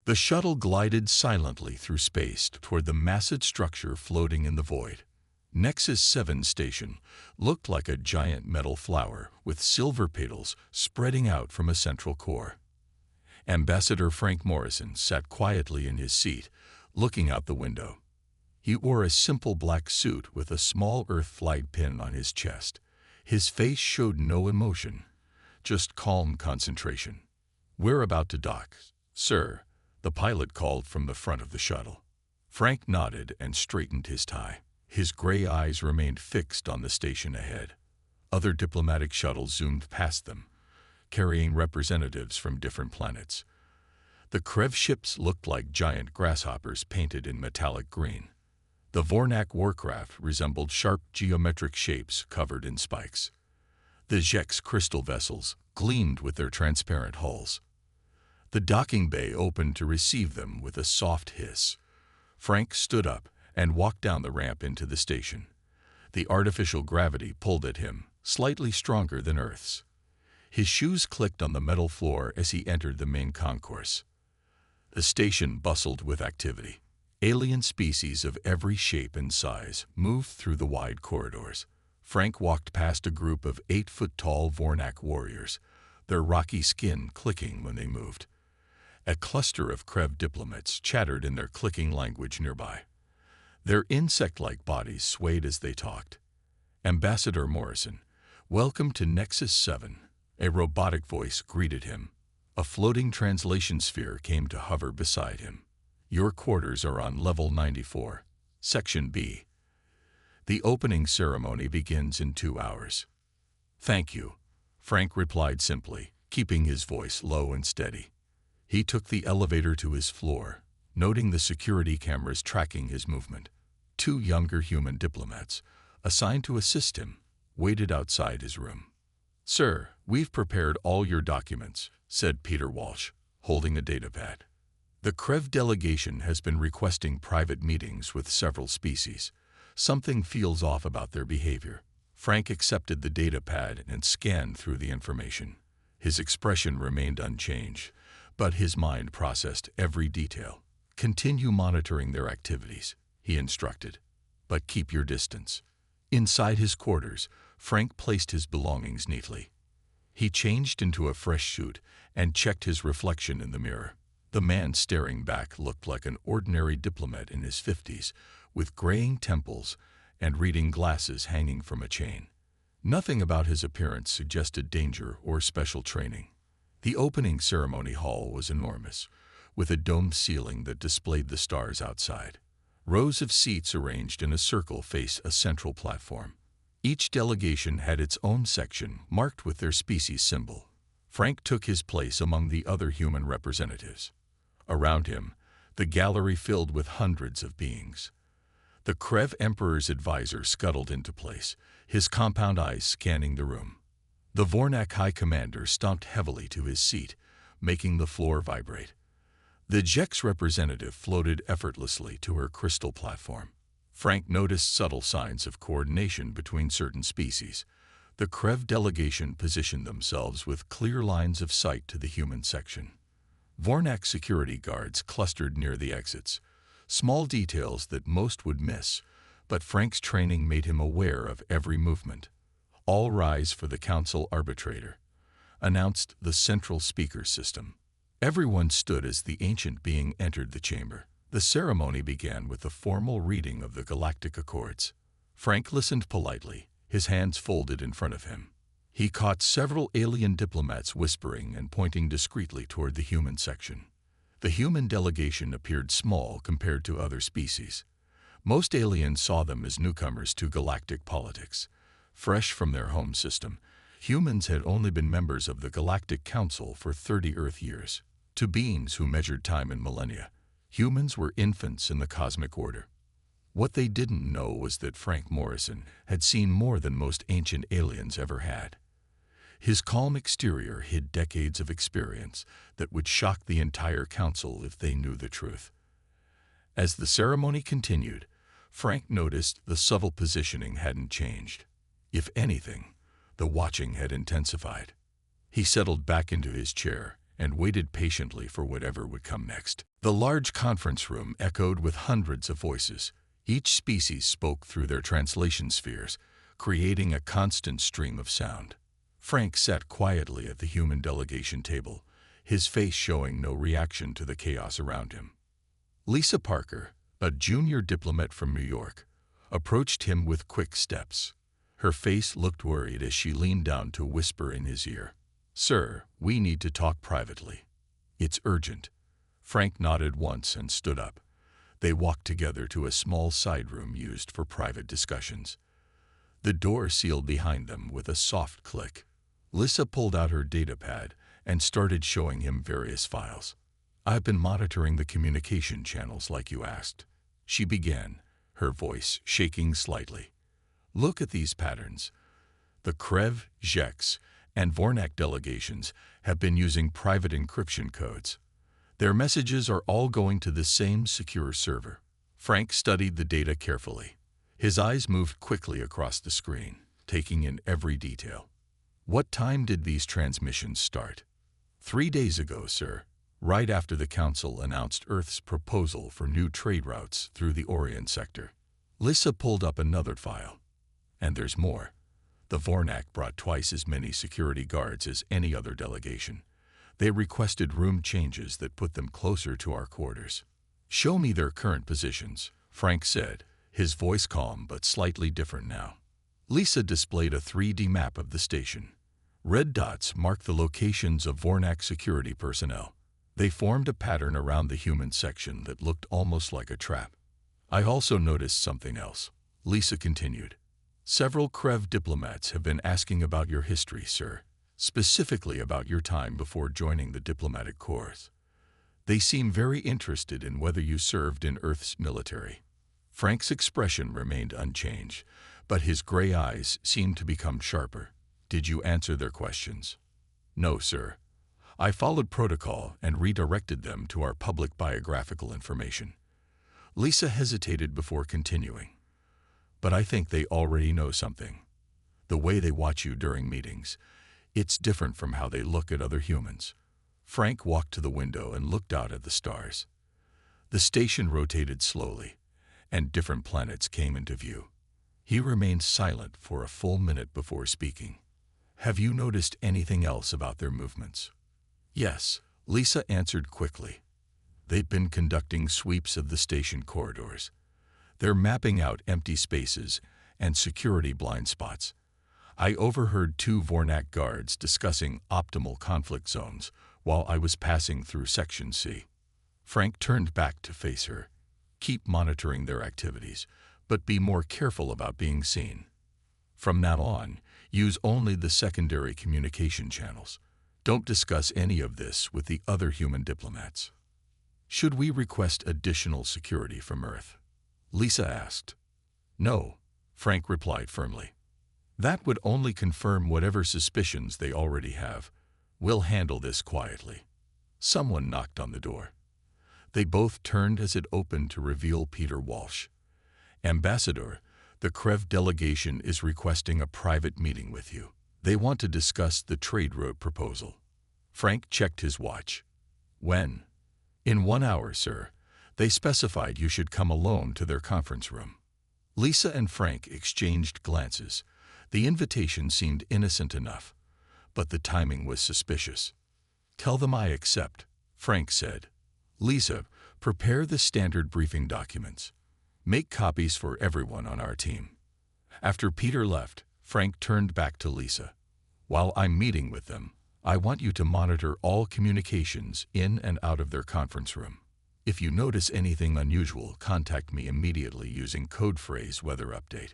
The shuttle glided silently through space toward the massive structure floating in the void. Nexus 7 station looked like a giant metal flower with silver petals spreading out from a central core. Ambassador Frank Morrison sat quietly in his seat, looking out the window. He wore a simple black suit with a small Earth flag pin on his chest. His face showed no emotion, just calm concentration. "We're about to dock, sir," the pilot called from the front of the shuttle. Frank nodded and straightened his tie. His gray eyes remained fixed on the station ahead. Other diplomatic shuttles zoomed past them, carrying representatives from different planets. The Krev ships looked like giant grasshoppers painted in metallic green. The Vornak warcraft resembled sharp geometric shapes covered in spikes. The Zhek's crystal vessels gleamed with their transparent hulls. The docking bay opened to receive them with a soft hiss. Frank stood up and walked down the ramp into the station. The artificial gravity pulled at him, slightly stronger than Earth's. His shoes clicked on the metal floor as he entered the main concourse. The station bustled with activity. Alien species of every shape and size moved through the wide corridors. Frank walked past a group of 8-foot-tall Vornak warriors, their rocky skin clicking when they moved. A cluster of Krev diplomats chattered in their clicking language nearby. Their insect-like bodies swayed as they talked. "Ambassador Morrison, welcome to Nexus 7. A robotic voice greeted him. A floating translation sphere came to hover beside him. "Your quarters are on level 94, Section B. The opening ceremony begins in 2 hours." "Thank you," Frank replied simply, keeping his voice low and steady. He took the elevator to his floor, noting the security cameras tracking his movement. 2 younger human diplomats, assigned to assist him, waited outside his room. "Sir, we've prepared all your documents," said Peter Walsh, holding a datapad. "The Krev delegation has been requesting private meetings with several species. Something feels off about their behavior." Frank accepted the datapad and scanned through the information. His expression remained unchanged, but his mind processed every detail. "Continue monitoring their activities," he instructed, "but keep your distance." Inside his quarters, Frank placed his belongings neatly. He changed into a fresh suit and checked his reflection in the mirror. The man staring back looked like an ordinary diplomat in his 50s, with graying temples and reading glasses hanging from a chain. Nothing about his appearance suggested danger or special training. The opening ceremony hall was enormous, with a domed ceiling that displayed the stars outside. Rows of seats arranged in a circle faced a central platform. Each delegation had its own section marked with their species symbol. Frank took his place among the other human representatives. Around him, the gallery filled with hundreds of beings. The Krev Emperor's advisor scuttled into place, his compound eyes scanning the room. The Vornak High Commander stomped heavily to his seat, making the floor vibrate. The Zhek's representative floated effortlessly to her crystal platform. Frank noticed subtle signs of coordination between certain species. The Krev delegation positioned themselves with clear lines of sight to the human section. Vornak security guards clustered near the exits, small details that most would miss, but Frank's training made him aware of every movement. "All rise for the council arbitrator," announced the central speaker system. Everyone stood as the ancient being entered the chamber. The ceremony began with a formal reading of the Galactic Accords. Frank listened politely, his hands folded in front of him. He caught several alien diplomats whispering and pointing discreetly toward the human section. The human delegation appeared small compared to other species. Most aliens saw them as newcomers to galactic politics. Fresh from their home system, humans had only been members of the Galactic Council for 30 Earth years. To beings who measured time in millennia, humans were infants in the cosmic order. What they didn't know was that Frank Morrison had seen more than most ancient aliens ever had. His calm exterior hid decades of experience that would shock the entire council if they knew the truth. As the ceremony continued, Frank noticed the subtle positioning hadn't changed. If anything, the watching had intensified. He settled back into his chair and waited patiently for whatever would come next. The large conference room echoed with hundreds of voices. Each species spoke through their translation spheres, creating a constant stream of sound. Frank sat quietly at the human delegation table, his face showing no reaction to the chaos around him. Lisa Parker, a junior diplomat from New York, approached him with quick steps. Her face looked worried as she leaned down to whisper in his ear, "Sir, we need to talk privately. It's urgent." Frank nodded once and stood up. They walked together to a small side room used for private discussions. The door sealed behind them with a soft click. Lisa pulled out her datapad and started showing him various files. "I've been monitoring the communication channels like you asked," she began, her voice shaking slightly. "Look at these patterns. The Krev, Zheks, and Vornak delegations have been using private encryption codes. Their messages are all going to the same secure server." Frank studied the data carefully. His eyes moved quickly across the screen, taking in every detail. "What time did these transmissions start?" 3 days ago, sir, right after the Council announced Earth's proposal for new trade routes through the Orient sector." Lisa pulled up another file. "And there's more. The Vornak brought twice as many security guards as any other delegation. They requested room changes that put them closer to our quarters." "Show me their current positions," Frank said, his voice calm but slightly different now. Lisa displayed a 3D map of the station. Red dots marked the locations of Vornak security personnel. They formed a pattern around the human section that looked almost like a trap. "I also noticed something else," Lisa continued. "Several Krev diplomats have been asking about your history, sir, specifically about your time before joining the diplomatic corps. They seem very interested in whether you served in Earth's military." Frank's expression remained unchanged, but his gray eyes seemed to become sharper. "Did you answer their questions?" "No, sir. I followed protocol and redirected them to our public biographical information." Lisa hesitated before continuing. "But I think they already know something. The way they watch you during meetings, it's different from how they look at other humans." Frank walked to the window and looked out at the stars. The station rotated slowly, and different planets came into view. He remained silent for a full minute before speaking. "Have you noticed anything else about their movements?" "Yes," Lisa answered quickly. "They've been conducting sweeps of the station corridors. They're mapping out empty spaces and security blind spots. I overheard 2 Vornak guards discussing optimal conflict zones while I was passing through Section C." Frank turned back to face her. "Keep monitoring their activities, but be more careful about being seen. From now on, use only the secondary communication channels. Don't discuss any of this with the other human diplomats." "Should we request additional security from Earth?" Lisa asked. "No," Frank replied firmly. "That would only confirm whatever suspicions they already have. We'll handle this quietly." Someone knocked on the door. They both turned as it opened to reveal Peter Walsh. "Ambassador, the Krev delegation is requesting a private meeting with you. They want to discuss the trade route proposal." Frank checked his watch. "When?" "In 1 hour, sir. They specified you should come alone to their conference room." Lisa and Frank exchanged glances. The invitation seemed innocent enough, but the timing was suspicious. "Tell them I accept," Frank said. "Lisa, prepare the standard briefing documents. Make copies for everyone on our team." After Peter left, Frank turned back to Lisa. "While I'm meeting with them, I want you to monitor all communications in and out of their conference room. If you notice anything unusual, contact me immediately using code phrase weather update."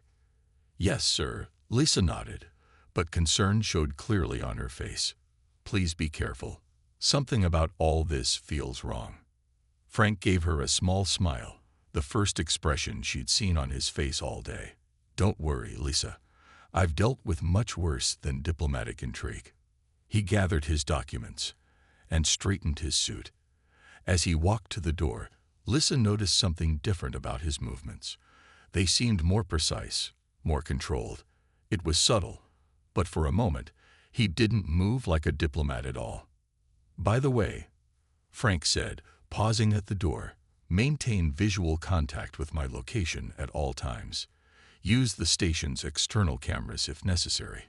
"Yes, sir," Lisa nodded, but concern showed clearly on her face. "Please be careful. Something about all this feels wrong." Frank gave her a small smile, the first expression she'd seen on his face all day. "Don't worry, Lisa. I've dealt with much worse than diplomatic intrigue." He gathered his documents and straightened his suit. As he walked to the door, Lisa noticed something different about his movements. They seemed more precise, more controlled. It was subtle, but for a moment, he didn't move like a diplomat at all. By the way, Frank said, pausing at the door, maintain visual contact with my location at all times. Use the station's external cameras if necessary.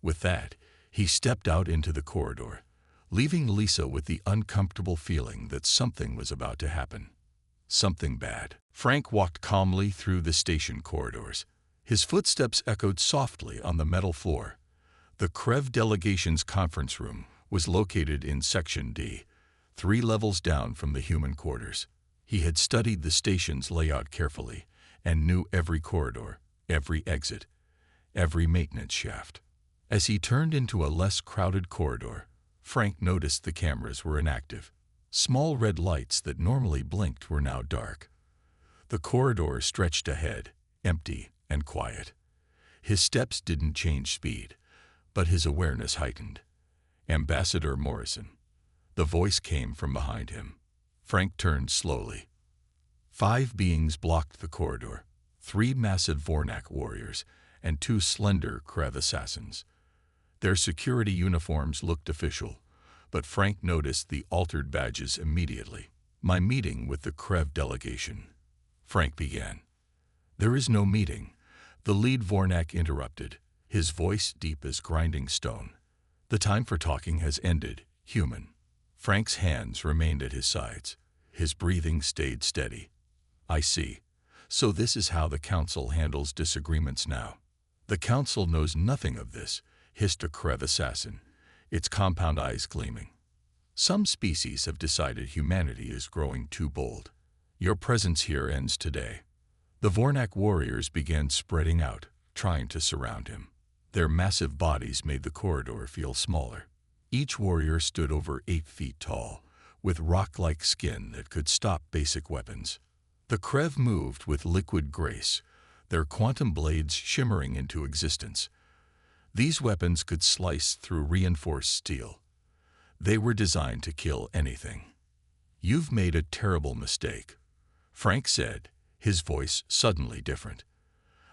With that, he stepped out into the corridor, leaving Lisa with the uncomfortable feeling that something was about to happen. Something bad. Frank walked calmly through the station corridors. His footsteps echoed softly on the metal floor. The Krev delegation's conference room was located in Section D, 3 levels down from the human quarters. He had studied the station's layout carefully and knew every corridor, every exit, every maintenance shaft. As he turned into a less crowded corridor, Frank noticed the cameras were inactive. Small red lights that normally blinked were now dark. The corridor stretched ahead, empty and quiet. His steps didn't change speed, but his awareness heightened. Ambassador Morrison. The voice came from behind him. Frank turned slowly. 5 beings blocked the corridor, 3 massive Vornak warriors and 2 slender Krev assassins. Their security uniforms looked official, but Frank noticed the altered badges immediately. My meeting with the Krev delegation. Frank began. There is no meeting. The lead Vornak interrupted, his voice deep as grinding stone. The time for talking has ended, human. Frank's hands remained at his sides. His breathing stayed steady. I see. So this is how the Council handles disagreements now. The Council knows nothing of this, hissed a Krev assassin, its compound eyes gleaming. Some species have decided humanity is growing too bold. Your presence here ends today. The Vornak warriors began spreading out, trying to surround him. Their massive bodies made the corridor feel smaller. Each warrior stood over 8 feet tall, with rock-like skin that could stop basic weapons. The Krev moved with liquid grace, their quantum blades shimmering into existence. These weapons could slice through reinforced steel. They were designed to kill anything. You've made a terrible mistake, Frank said, his voice suddenly different.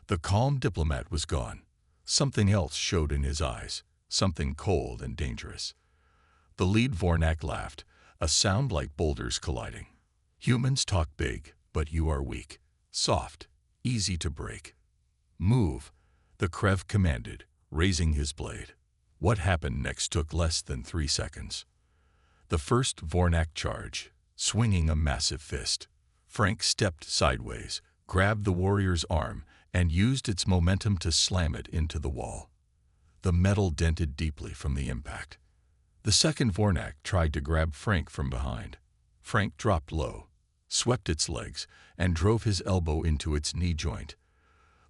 The calm diplomat was gone. Something else showed in his eyes, something cold and dangerous. The lead Vornak laughed, a sound like boulders colliding. Humans talk big, but you are weak, soft, easy to break. Move, the Krev commanded, raising his blade. What happened next took less than 3 seconds. The first Vornak charge, swinging a massive fist. Frank stepped sideways, grabbed the warrior's arm, and used its momentum to slam it into the wall. The metal dented deeply from the impact. The second Vornak tried to grab Frank from behind. Frank dropped low, swept its legs, and drove his elbow into its knee joint.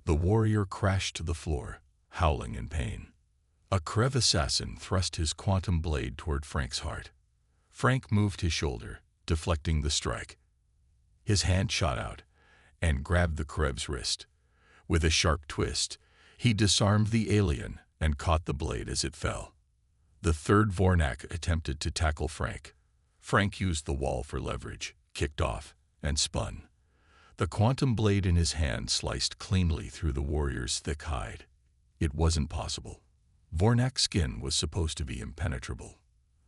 The warrior crashed to the floor, howling in pain. A Krev assassin thrust his quantum blade toward Frank's heart. Frank moved his shoulder, deflecting the strike. His hand shot out and grabbed the Krev's wrist. With a sharp twist, he disarmed the alien and caught the blade as it fell. The third Vornak attempted to tackle Frank. Frank used the wall for leverage, kicked off, and spun. The quantum blade in his hand sliced cleanly through the warrior's thick hide. It wasn't possible. Vornak skin was supposed to be impenetrable.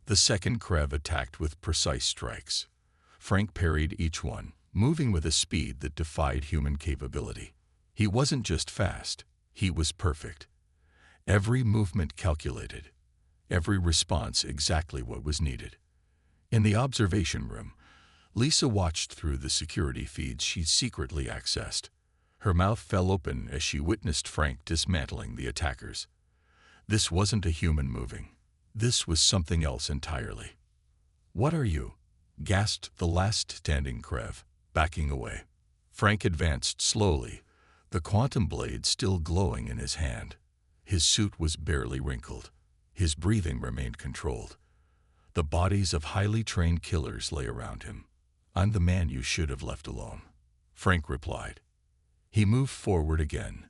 The second Krev attacked with precise strikes. Frank parried each one, moving with a speed that defied human capability. He wasn't just fast, he was perfect. Every movement calculated, every response exactly what was needed. In the observation room, Lisa watched through the security feeds she secretly accessed. Her mouth fell open as she witnessed Frank dismantling the attackers. This wasn't a human moving. This was something else entirely. "What are you?" gasped the last standing Krev, backing away. Frank advanced slowly, the quantum blade still glowing in his hand. His suit was barely wrinkled. His breathing remained controlled. The bodies of highly trained killers lay around him. "I'm the man you should have left alone," Frank replied. He moved forward again.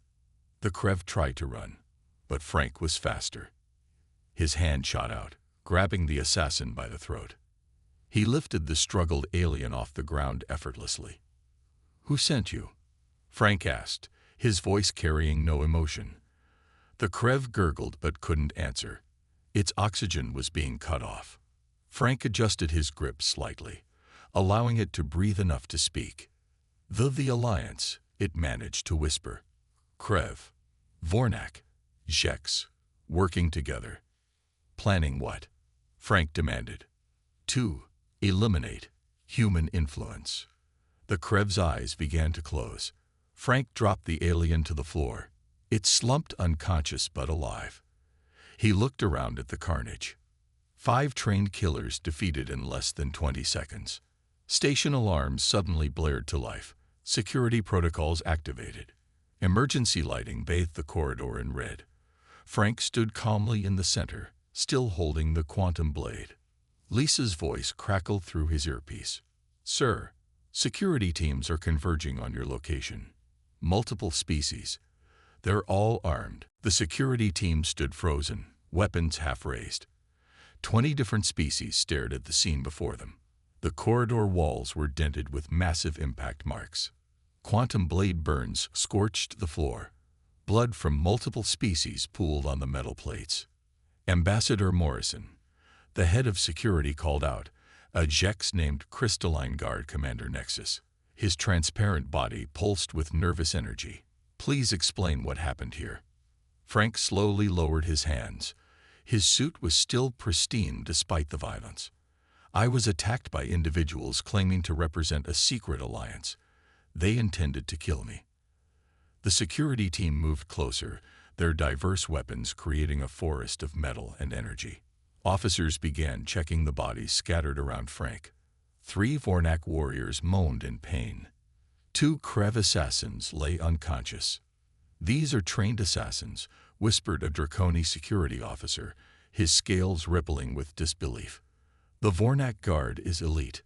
The Krev tried to run, but Frank was faster. His hand shot out, grabbing the assassin by the throat. He lifted the struggled alien off the ground effortlessly. "Who sent you?" Frank asked, his voice carrying no emotion. The Krev gurgled but couldn't answer. Its oxygen was being cut off. Frank adjusted his grip slightly, allowing it to breathe enough to speak. The Alliance, it managed to whisper. Krev, Vornak, Jex, working together. Planning what? Frank demanded. To eliminate human influence. The Krev's eyes began to close. Frank dropped the alien to the floor. It slumped unconscious but alive. He looked around at the carnage. 5 trained killers defeated in less than 20 seconds. Station alarms suddenly blared to life. Security protocols activated. Emergency lighting bathed the corridor in red. Frank stood calmly in the center, still holding the quantum blade. Lisa's voice crackled through his earpiece. Sir, security teams are converging on your location. Multiple species. They're all armed. The security team stood frozen, weapons half raised. 20 different species stared at the scene before them. The corridor walls were dented with massive impact marks. Quantum blade burns scorched the floor. Blood from multiple species pooled on the metal plates. Ambassador Morrison, the head of security, called out, a Jex named Crystalline Guard Commander Nexus. His transparent body pulsed with nervous energy. Please explain what happened here. Frank slowly lowered his hands. His suit was still pristine despite the violence. I was attacked by individuals claiming to represent a secret alliance. They intended to kill me. The security team moved closer, their diverse weapons creating a forest of metal and energy. Officers began checking the bodies scattered around Frank. 3 Vornak warriors moaned in pain. 2 Krev assassins lay unconscious. These are trained assassins, whispered a Draconi security officer, his scales rippling with disbelief. The Vornak Guard is elite.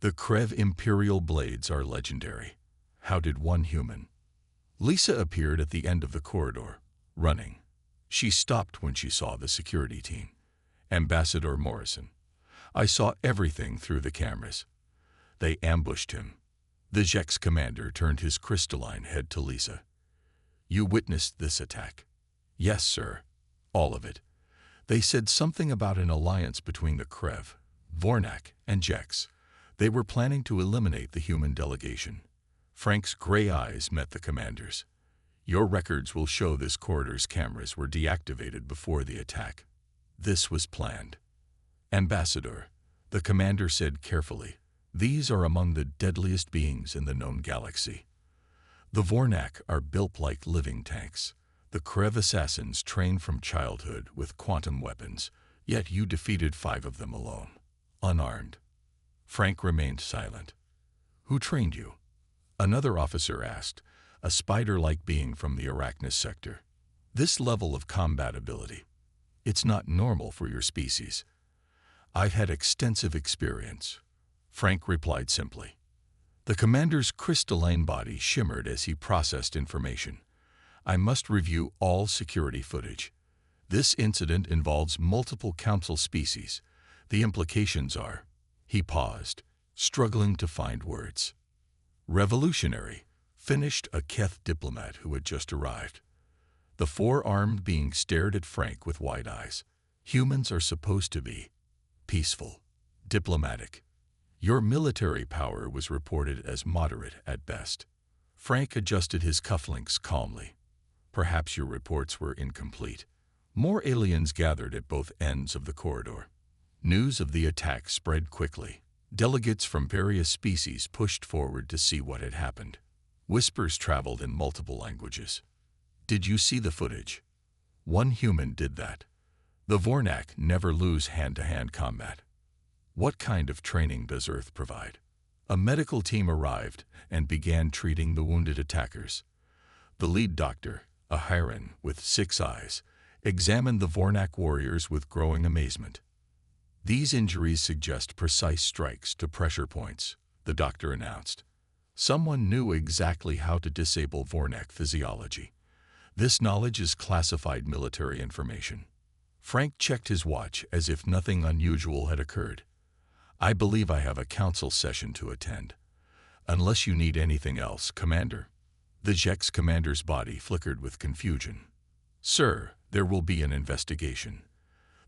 The Krev Imperial blades are legendary. How did one human? Lisa appeared at the end of the corridor, running. She stopped when she saw the security team. Ambassador Morrison. I saw everything through the cameras. They ambushed him. The Jex commander turned his crystalline head to Lisa. You witnessed this attack? Yes, sir. All of it. They said something about an alliance between the Krev, Vornak, and Jex. They were planning to eliminate the human delegation. Frank's gray eyes met the commander's. Your records will show this corridor's cameras were deactivated before the attack. This was planned. Ambassador, the commander said carefully, these are among the deadliest beings in the known galaxy. The Vornak are built like living tanks. The Krev assassins trained from childhood with quantum weapons, yet you defeated 5 of them alone, unarmed. Frank remained silent. Who trained you? Another officer asked, a spider-like being from the Arachnus sector. This level of combat ability, it's not normal for your species. I've had extensive experience, Frank replied simply. The commander's crystalline body shimmered as he processed information. I must review all security footage. This incident involves multiple council species. The implications are... He paused, struggling to find words. Revolutionary, finished a Keth diplomat who had just arrived. The 4-armed being stared at Frank with wide eyes. Humans are supposed to be peaceful, diplomatic. Your military power was reported as moderate at best. Frank adjusted his cufflinks calmly. Perhaps your reports were incomplete. More aliens gathered at both ends of the corridor. News of the attack spread quickly. Delegates from various species pushed forward to see what had happened. Whispers traveled in multiple languages. Did you see the footage? One human did that. The Vornak never lose hand-to-hand combat. What kind of training does Earth provide? A medical team arrived and began treating the wounded attackers. The lead doctor, a Hyran with 6 eyes, examined the Vornak warriors with growing amazement. These injuries suggest precise strikes to pressure points, the doctor announced. Someone knew exactly how to disable Vornak physiology. This knowledge is classified military information. Frank checked his watch as if nothing unusual had occurred. I believe I have a council session to attend. Unless you need anything else, Commander. The Jex commander's body flickered with confusion. Sir, there will be an investigation.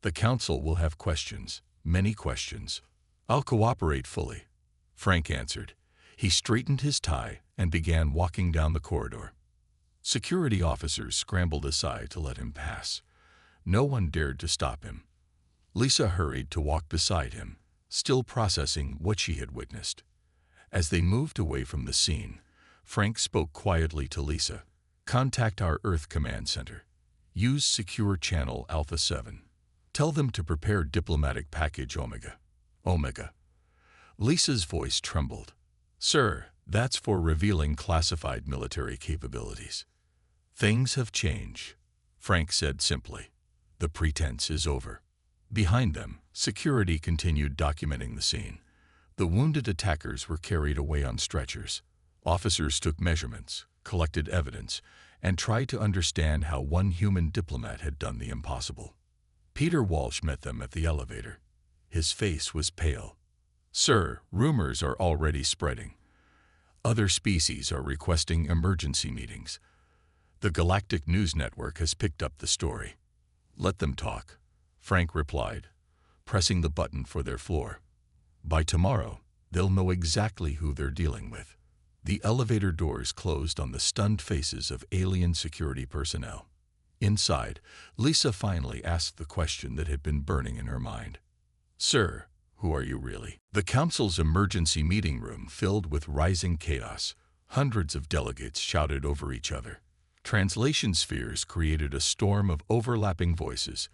The council will have questions. Many questions. I'll cooperate fully, Frank answered. He straightened his tie and began walking down the corridor. Security officers scrambled aside to let him pass. No one dared to stop him. Lisa hurried to walk beside him, still processing what she had witnessed. As they moved away from the scene, Frank spoke quietly to Lisa. Contact our Earth Command Center. Use secure channel Alpha 7. Tell them to prepare diplomatic package Omega. Omega. Lisa's voice trembled. Sir, that's for revealing classified military capabilities. Things have changed, Frank said simply. The pretense is over. Behind them, security continued documenting the scene. The wounded attackers were carried away on stretchers. Officers took measurements, collected evidence, and tried to understand how one human diplomat had done the impossible. Peter Walsh met them at the elevator. His face was pale. Sir, rumors are already spreading. Other species are requesting emergency meetings. The Galactic News Network has picked up the story. Let them talk, Frank replied, pressing the button for their floor. By tomorrow, they'll know exactly who they're dealing with. The elevator doors closed on the stunned faces of alien security personnel. Inside, Lisa finally asked the question that had been burning in her mind. Sir, who are you really? The council's emergency meeting room filled with rising chaos. Hundreds of delegates shouted over each other. Translation spheres created a storm of overlapping voices.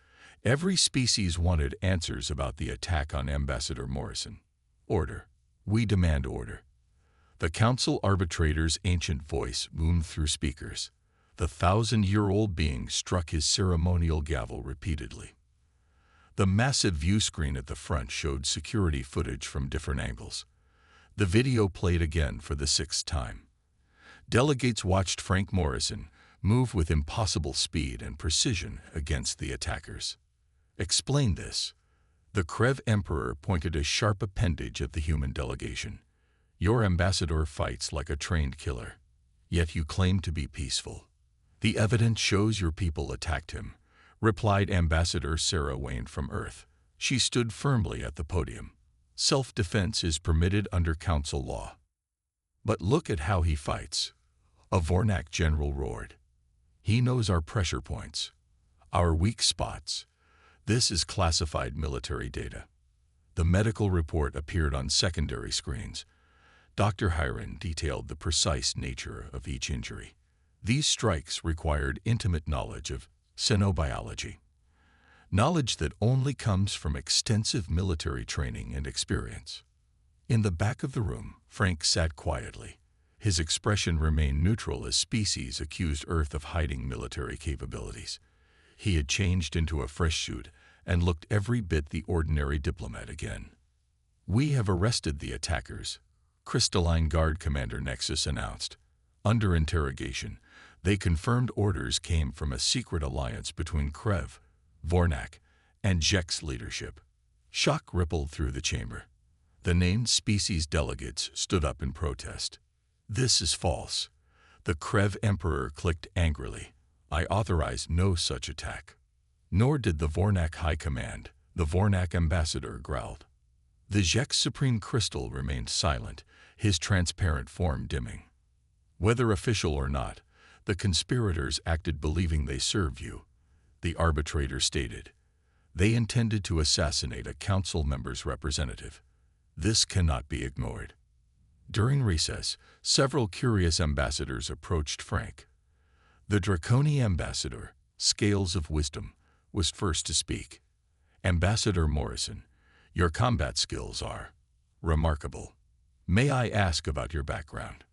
Every species wanted answers about the attack on Ambassador Morrison. Order. We demand order. The council arbitrator's ancient voice boomed through speakers. The 1,000-year-old being struck his ceremonial gavel repeatedly. The massive view screen at the front showed security footage from different angles. The video played again for the 6th time. Delegates watched Frank Morrison move with impossible speed and precision against the attackers. Explain this. The Krev Emperor pointed a sharp appendage at the human delegation. Your ambassador fights like a trained killer, yet you claim to be peaceful. The evidence shows your people attacked him, replied Ambassador Sarah Wayne from Earth. She stood firmly at the podium. Self-defense is permitted under council law. But look at how he fights. A Vornak general roared. He knows our pressure points, our weak spots. This is classified military data. The medical report appeared on secondary screens. Dr. Hiron detailed the precise nature of each injury. These strikes required intimate knowledge of xenobiology, knowledge that only comes from extensive military training and experience. In the back of the room, Frank sat quietly. His expression remained neutral as species accused Earth of hiding military capabilities. He had changed into a fresh suit and looked every bit the ordinary diplomat again. We have arrested the attackers, Crystalline Guard Commander Nexus announced. Under interrogation, they confirmed orders came from a secret alliance between Krev, Vornak, and Jek's leadership. Shock rippled through the chamber. The named species delegates stood up in protest. This is false. The Krev Emperor clicked angrily. I authorized no such attack. Nor did the Vornak High Command. The Vornak ambassador growled. The Jek's Supreme Crystal remained silent, his transparent form dimming. Whether official or not, the conspirators acted believing they served you, the arbitrator stated. They intended to assassinate a council member's representative. This cannot be ignored. During recess, several curious ambassadors approached Frank. The Draconi ambassador, Scales of Wisdom, was first to speak. Ambassador Morrison, your combat skills are remarkable. May I ask about your background?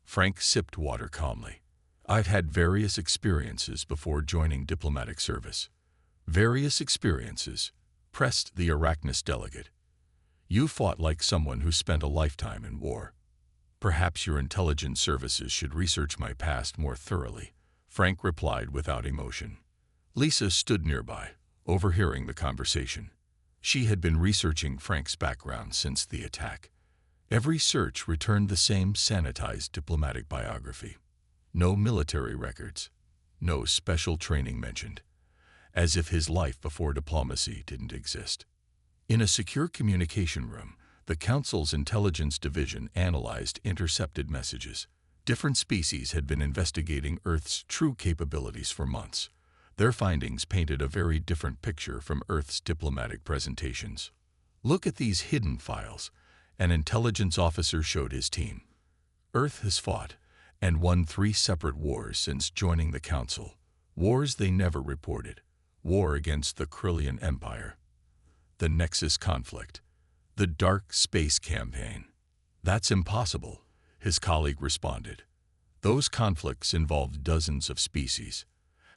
Frank sipped water calmly. I've had various experiences before joining diplomatic service. Various experiences, pressed the Arachnus delegate. You fought like someone who spent a lifetime in war. Perhaps your intelligence services should research my past more thoroughly, Frank replied without emotion. Lisa stood nearby, overhearing the conversation. She had been researching Frank's background since the attack. Every search returned the same sanitized diplomatic biography. No military records, no special training mentioned, as if his life before diplomacy didn't exist. In a secure communication room, the Council's intelligence division analyzed intercepted messages. Different species had been investigating Earth's true capabilities for months. Their findings painted a very different picture from Earth's diplomatic presentations. "Look at these hidden files," an intelligence officer showed his team. "Earth has fought and won 3 separate wars since joining the Council. Wars they never reported. War against the Krillian Empire, the Nexus conflict, the Dark Space Campaign." "That's impossible," his colleague responded. "Those conflicts involved dozens of species.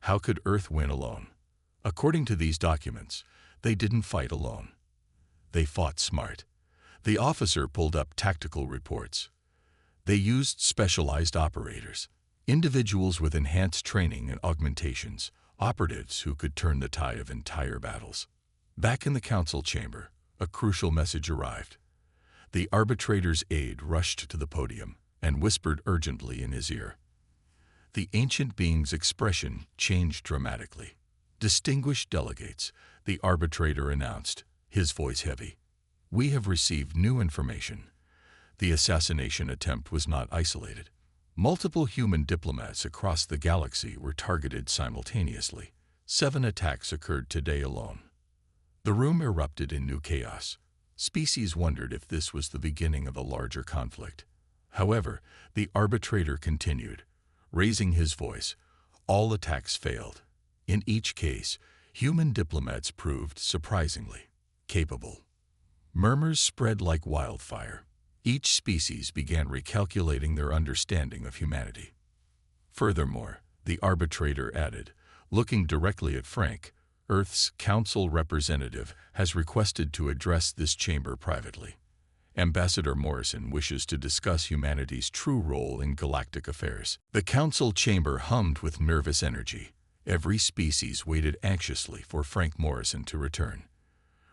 How could Earth win alone?" "According to these documents, they didn't fight alone. They fought smart." The officer pulled up tactical reports. "They used specialized operators, individuals with enhanced training and augmentations, operatives who could turn the tide of entire battles." Back in the Council chamber, a crucial message arrived. The arbitrator's aide rushed to the podium and whispered urgently in his ear. The ancient being's expression changed dramatically. "Distinguished delegates," the arbitrator announced, his voice heavy. "We have received new information. The assassination attempt was not isolated. Multiple human diplomats across the galaxy were targeted simultaneously. 7 attacks occurred today alone." The room erupted in new chaos. Species wondered if this was the beginning of a larger conflict. However, the arbitrator continued, raising his voice. "All attacks failed. In each case, human diplomats proved surprisingly capable." Murmurs spread like wildfire. Each species began recalculating their understanding of humanity. Furthermore, the arbitrator added, looking directly at Frank, "Earth's Council representative has requested to address this chamber privately. Ambassador Morrison wishes to discuss humanity's true role in galactic affairs." The Council chamber hummed with nervous energy. Every species waited anxiously for Frank Morrison to return.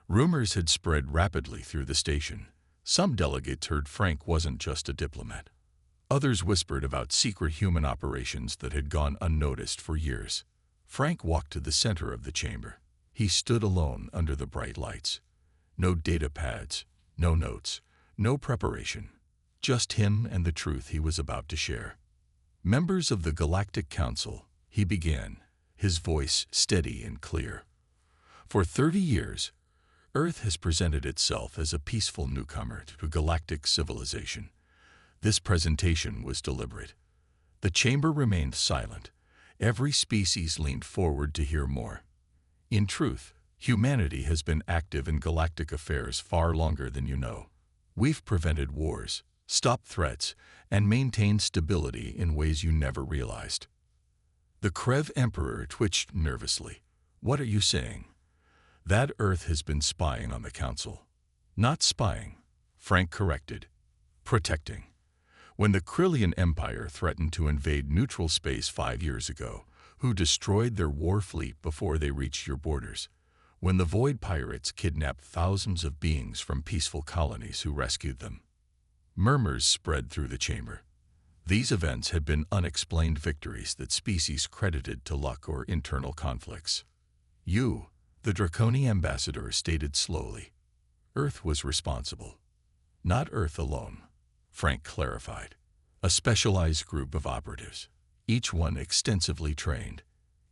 Rumors had spread rapidly through the station. Some delegates heard Frank wasn't just a diplomat. Others whispered about secret human operations that had gone unnoticed for years. Frank walked to the center of the chamber. He stood alone under the bright lights. No data pads, no notes, no preparation. Just him and the truth he was about to share. "Members of the Galactic Council," he began, his voice steady and clear. "For 30 years, Earth has presented itself as a peaceful newcomer to galactic civilization. This presentation was deliberate. The chamber remained silent. Every species leaned forward to hear more. In truth, humanity has been active in galactic affairs far longer than you know. We've prevented wars, stopped threats, and maintained stability in ways you never realized." The Krev Emperor twitched nervously. "What are you saying?" "That Earth has been spying on the Council." "Not spying," Frank corrected. "Protecting. When the Krillian Empire threatened to invade neutral space 5 years ago, who destroyed their war fleet before they reached your borders? When the Void Pirates kidnapped thousands of beings from peaceful colonies who rescued them?" Murmurs spread through the chamber. These events had been unexplained victories that species credited to luck or internal conflicts. "You," the Draconian ambassador stated slowly, "Earth was responsible." "Not Earth alone," Frank clarified. "A specialized group of operatives, each one extensively trained,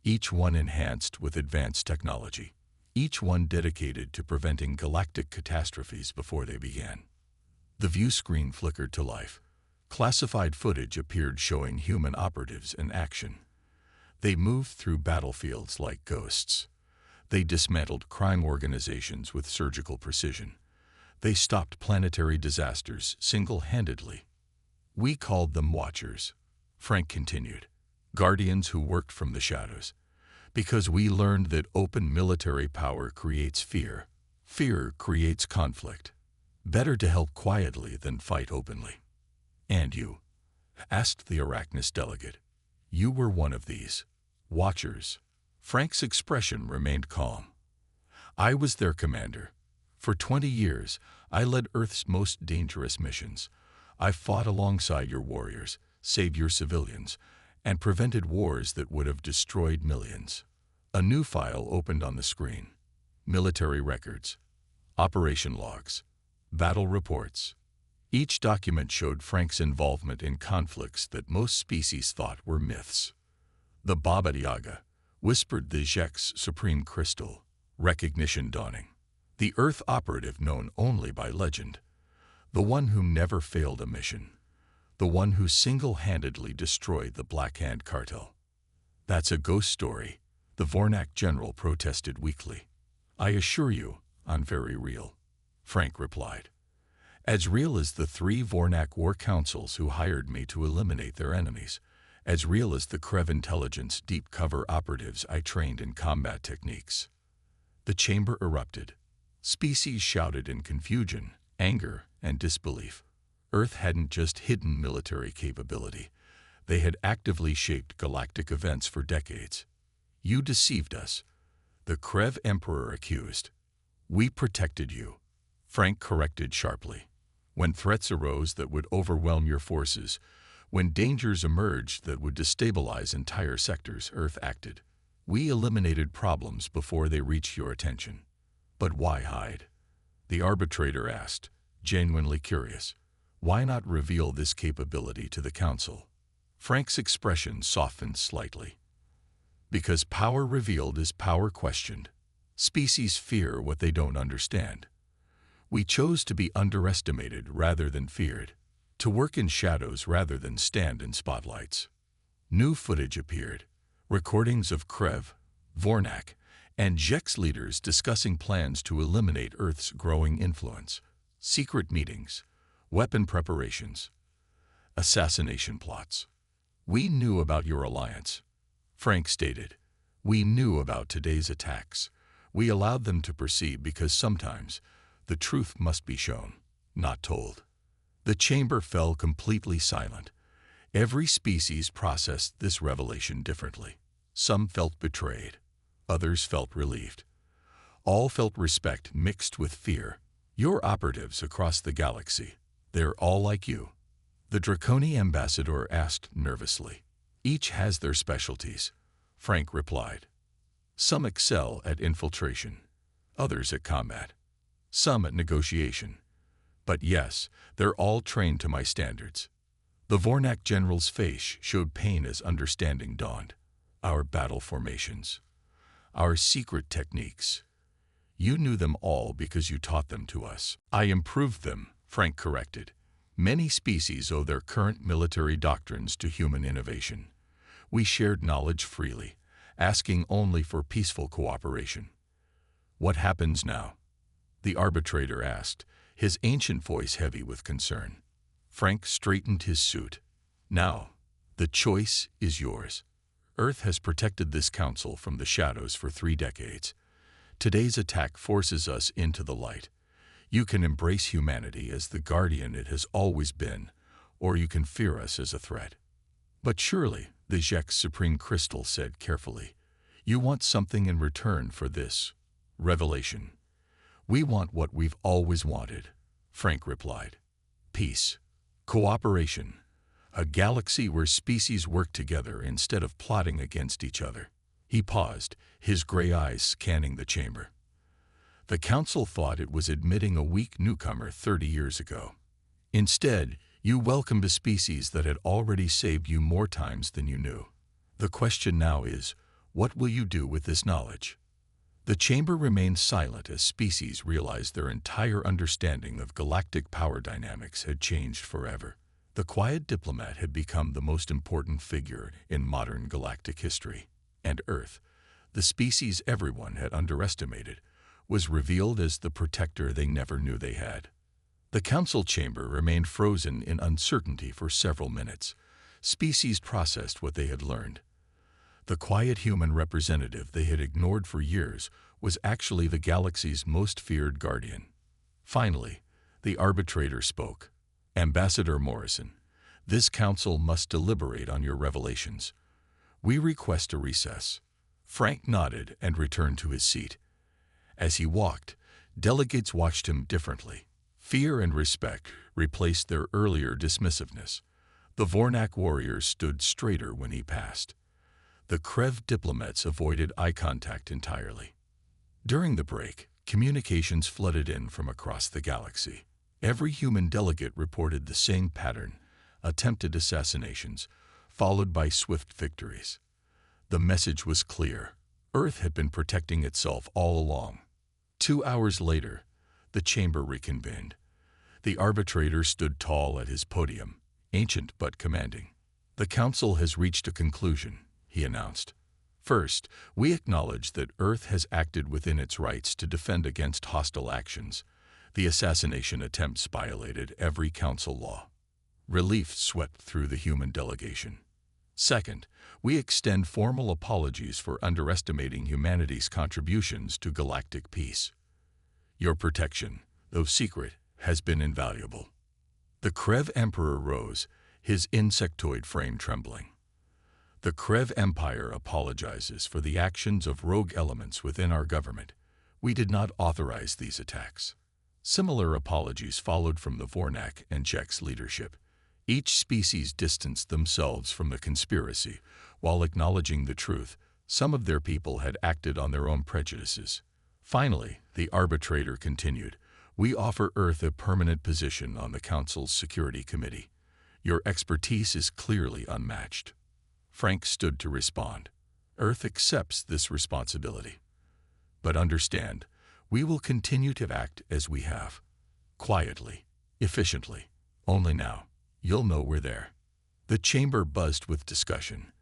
each one enhanced with advanced technology, each one dedicated to preventing galactic catastrophes before they began." The view screen flickered to life. Classified footage appeared showing human operatives in action. They moved through battlefields like ghosts. They dismantled crime organizations with surgical precision. They stopped planetary disasters single-handedly. "We called them Watchers," Frank continued, "guardians who worked from the shadows, because we learned that open military power creates fear. Fear creates conflict. Better to help quietly than fight openly." "And you?" asked the Arachnus delegate. "You were one of these Watchers." Frank's expression remained calm. "I was their commander. For 20 years, I led Earth's most dangerous missions. I fought alongside your warriors, saved your civilians, and prevented wars that would have destroyed millions." A new file opened on the screen. Military records. Operation logs. Battle reports. Each document showed Frank's involvement in conflicts that most species thought were myths. The Baba Yaga, whispered the Jek's supreme crystal, recognition dawning. The Earth operative known only by legend. The one who never failed a mission. The one who single-handedly destroyed the Black Hand cartel. That's a ghost story, the Vornak general protested weakly. I assure you, I'm very real, Frank replied. As real as the 3 Vornak war councils who hired me to eliminate their enemies. As real as the Krev intelligence deep cover operatives I trained in combat techniques. The chamber erupted. Species shouted in confusion, anger, and disbelief. Earth hadn't just hidden military capability. They had actively shaped galactic events for decades. You deceived us, the Krev Emperor accused. We protected you, Frank corrected sharply. When threats arose that would overwhelm your forces, when dangers emerged that would destabilize entire sectors, Earth acted. We eliminated problems before they reached your attention. But why hide? The arbitrator asked, genuinely curious. Why not reveal this capability to the Council? Frank's expression softened slightly. Because power revealed is power questioned. Species fear what they don't understand. We chose to be underestimated rather than feared. To work in shadows rather than stand in spotlights. New footage appeared. Recordings of Krev, Vornak, and Jek's leaders discussing plans to eliminate Earth's growing influence. Secret meetings, weapon preparations, assassination plots. We knew about your alliance, Frank stated. We knew about today's attacks. We allowed them to proceed because sometimes the truth must be shown, not told. The chamber fell completely silent. Every species processed this revelation differently. Some felt betrayed. Others felt relieved. All felt respect mixed with fear. Your operatives across the galaxy, they're all like you. The Draconi ambassador asked nervously. Each has their specialties, Frank replied. Some excel at infiltration, others at combat, some at negotiation. But yes, they're all trained to my standards. The Vornak general's face showed pain as understanding dawned. Our battle formations, our secret techniques. You knew them all because you taught them to us. I improved them, Frank corrected. Many species owe their current military doctrines to human innovation. We shared knowledge freely, asking only for peaceful cooperation. What happens now? The arbitrator asked, his ancient voice heavy with concern. Frank straightened his suit. Now, the choice is yours. Earth has protected this council from the shadows for 3 decades. Today's attack forces us into the light. You can embrace humanity as the guardian it has always been, or you can fear us as a threat. But surely, the Jek's supreme crystal said carefully, you want something in return for this revelation. We want what we've always wanted, Frank replied. Peace, cooperation, a galaxy where species work together instead of plotting against each other. He paused, his gray eyes scanning the chamber. The council thought it was admitting a weak newcomer 30 years ago. Instead, you welcomed a species that had already saved you more times than you knew. The question now is, what will you do with this knowledge? The chamber remained silent as species realized their entire understanding of galactic power dynamics had changed forever. The quiet diplomat had become the most important figure in modern galactic history, and Earth, the species everyone had underestimated, was revealed as the protector they never knew they had. The council chamber remained frozen in uncertainty for several minutes. Species processed what they had learned. The quiet human representative they had ignored for years was actually the galaxy's most feared guardian. Finally, the arbitrator spoke. Ambassador Morrison, this council must deliberate on your revelations. We request a recess. Frank nodded and returned to his seat. As he walked, delegates watched him differently. Fear and respect replaced their earlier dismissiveness. The Vornak warriors stood straighter when he passed. The Krev diplomats avoided eye contact entirely. During the break, Communications flooded in from across the galaxy. Every human delegate reported the same pattern: attempted assassinations, followed by swift victories. The message was clear. Earth had been protecting itself all along. 2 hours later, the chamber reconvened. The arbitrator stood tall at his podium, ancient but commanding. "The council has reached a conclusion," he announced. "First, we acknowledge that Earth has acted within its rights to defend against hostile actions. The assassination attempts violated every council law." Relief swept through the human delegation. Second, we extend formal apologies for underestimating humanity's contributions to galactic peace. Your protection, though secret, has been invaluable. The Krev Emperor rose, his insectoid frame trembling. "The Krev Empire apologizes for the actions of rogue elements within our government. We did not authorize these attacks." Similar apologies followed from the Vornak and Jek's leadership. Each species distanced themselves from the conspiracy, while acknowledging the truth: some of their people had acted on their own prejudices. Finally, the arbitrator continued, "We offer Earth a permanent position on the Council's Security Committee. Your expertise is clearly unmatched." Frank stood to respond. "Earth accepts this responsibility. But understand, we will continue to act as we have. Quietly, efficiently. Only now, you'll know we're there." The chamber buzzed with discussion.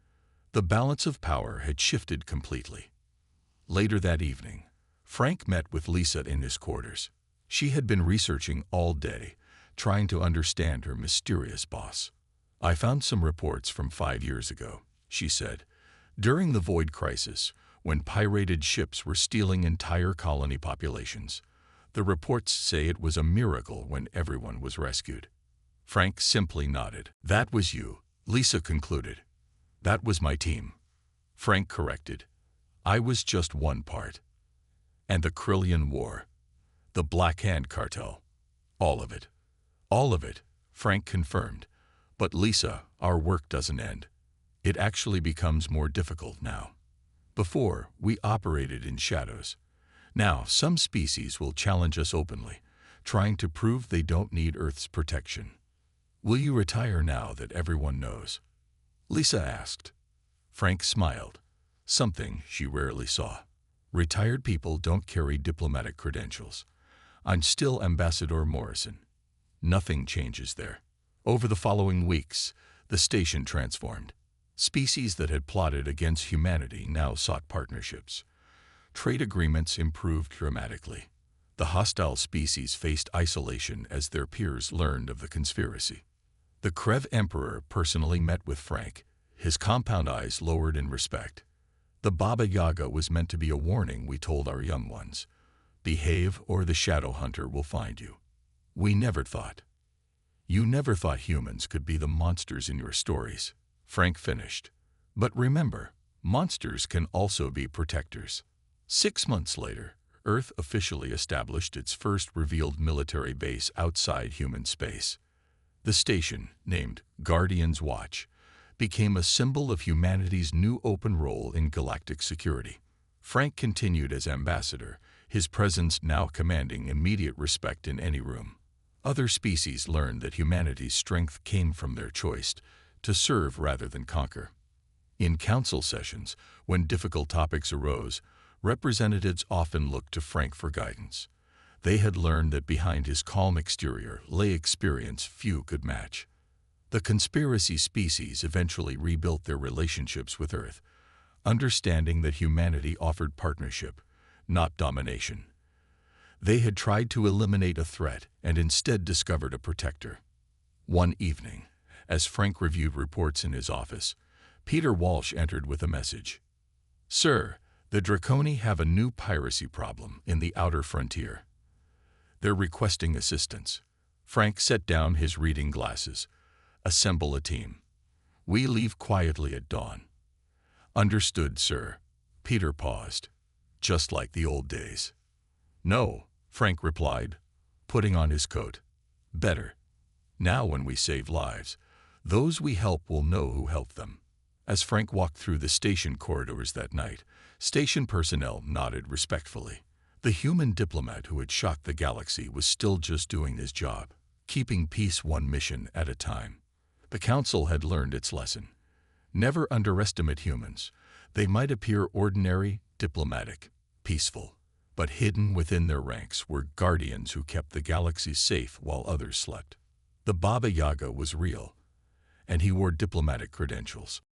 The balance of power had shifted completely. Later that evening, Frank met with Lisa in his quarters. She had been researching all day, trying to understand her mysterious boss. "I found some reports from 5 years ago," she said. "During the Void Crisis, when pirated ships were stealing entire colony populations. The reports say it was a miracle when everyone was rescued." Frank simply nodded. "That was you," Lisa concluded. "That was my team," Frank corrected. "I was just one part." "And the Krillian War, the Black Hand Cartel, all of it." "All of it," Frank confirmed. "But Lisa, our work doesn't end. It actually becomes more difficult now. Before, we operated in shadows. Now, some species will challenge us openly, trying to prove they don't need Earth's protection." "Will you retire now that everyone knows?" Lisa asked. Frank smiled, something she rarely saw. "Retired people don't carry diplomatic credentials. I'm still Ambassador Morrison. Nothing changes there." Over the following weeks, the station transformed. Species that had plotted against humanity now sought partnerships. Trade agreements improved dramatically. The hostile species faced isolation as their peers learned of the conspiracy. The Krev Emperor personally met with Frank, his compound eyes lowered in respect. "The Baba Yaga was meant to be a warning we told our young ones. Behave or the Shadow Hunter will find you. We never thought. You never thought humans could be the monsters in your stories," Frank finished. "But remember, monsters can also be protectors." 6 months later, Earth officially established its first revealed military base outside human space. The station, named Guardian's Watch, became a symbol of humanity's new open role in galactic security. Frank continued as ambassador, his presence now commanding immediate respect in any room. Other species learned that humanity's strength came from their choice to serve rather than conquer. In council sessions, when difficult topics arose, representatives often looked to Frank for guidance. They had learned that behind his calm exterior lay experience few could match. The conspiracy species eventually rebuilt their relationships with Earth, understanding that humanity offered partnership, not domination. They had tried to eliminate a threat and instead discovered a protector. One evening, as Frank reviewed reports in his office, Peter Walsh entered with a message. "Sir, the Draconi have a new piracy problem in the outer frontier. They're requesting assistance." Frank set down his reading glasses. "Assemble a team. We leave quietly at dawn." "Understood, sir." Peter paused. "Just like the old days." "No," Frank replied, putting on his coat. "Better. Now when we save lives, those we help will know who helped them." As Frank walked through the station corridors that night, station personnel nodded respectfully. The human diplomat who had shocked the galaxy was still just doing his job, keeping peace one mission at a time. The Council had learned its lesson. Never underestimate humans. They might appear ordinary, diplomatic, peaceful, but hidden within their ranks were guardians who kept the galaxy safe while others slept. The Baba Yaga was real, and he wore diplomatic credentials.